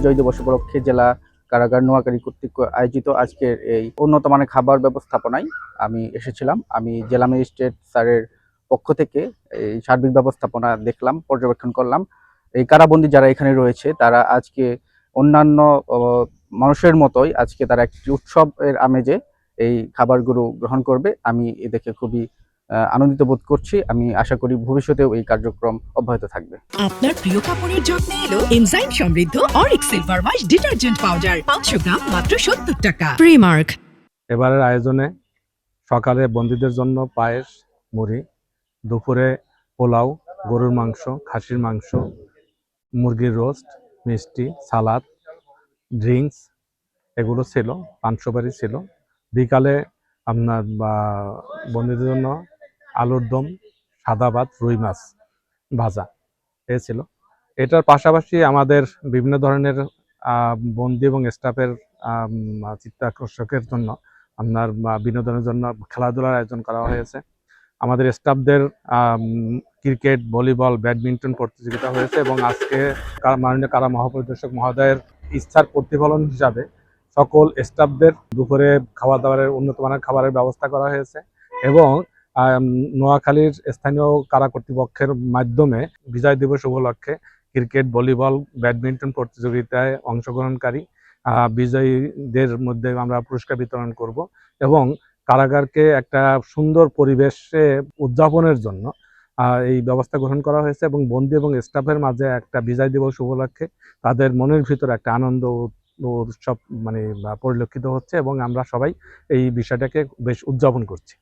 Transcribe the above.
বিজয় দিবস উপলক্ষে জেলা কারাগার নোয়াখালী কর্তৃক আয়োজিত আজকের এই উন্নত মানের খাবার ব্যবস্থাপনায় আমি এসেছিলাম। আমি জেলা ম্যাজিস্ট্রেট স্যারের পক্ষ থেকে এই সার্বিক ব্যবস্থাপনা দেখলাম, পর্যবেক্ষণ করলাম। এই কারাবন্দী যারা এখানে রয়েছে তারা আজকে অন্যান্য মানুষের মতোই আজকে তারা একটি উৎসবের আমেজে এই খাবারগুলো গ্রহণ করবে। আমি এ দেখে খুবই আনন্দিত বোধ করছি। আমি আশা করি ভবিষ্যতেও এই কার্যক্রম অব্যাহত থাকবে। আপনার প্রিয় কাপড়ের যত্নে এলো এনজাইম সমৃদ্ধ Arik silver wash detergent powder 500 গ্রাম মাত্র 70 টাকা। প্রিমার্ক। এবারের আয়োজনে সকালে বন্দীদের জন্য পায়েস, মুড়ি, দুপুরে পোলাও, গরুর মাংস, খাসির মাংস, মুরগির রোস্ট, মিষ্টি, সালাদ, ড্রিঙ্কস এগুলো ছিল, পান সুপারি ছিল। বিকালে আপনার বন্দীদের জন্য আলুর দম, সাদা ভাত, রুই মাছ ভাজা এ ছিল। এটার পাশাপাশি আমাদের বিভিন্ন ধরনের বন্দী এবং স্টাফের চিত্তাকর্ষকের জন্য আপনার বিনোদনের জন্য খেলাধুলার আয়োজন করা হয়েছে। আমাদের স্টাফদের ক্রিকেট, ভলিবল, ব্যাডমিন্টন প্রতিযোগিতা হয়েছে এবং আজকে মাননীয় কারা মহাপরিদর্শক মহোদয়ের ইচ্ছার প্রতিফলন হিসাবে সকল স্টাফদের দুপুরে খাওয়া দাওয়ার উন্নত মানের খাবারের ব্যবস্থা করা হয়েছে এবং নোয়াখালীর স্থানীয় কারা কর্তৃপক্ষের মাধ্যমে বিজয় দিবস উপলক্ষে ক্রিকেট, ভলিবল, ব্যাডমিন্টন প্রতিযোগিতায় অংশগ্রহণকারী বিজয়ীদের মধ্যে আমরা পুরস্কার বিতরণ করব এবং কারাগারকে একটা সুন্দর পরিবেশে উদযাপনের জন্য এই ব্যবস্থা গ্রহণ করা হয়েছে এবং বন্দী এবং স্টাফের মাঝে একটা বিজয় দিবস উপলক্ষে তাদের মনের ভিতরে একটা আনন্দ উৎসব পরিলক্ষিত হচ্ছে এবং আমরা সবাই এই বিষয়টাকে বেশ উদযাপন করছি।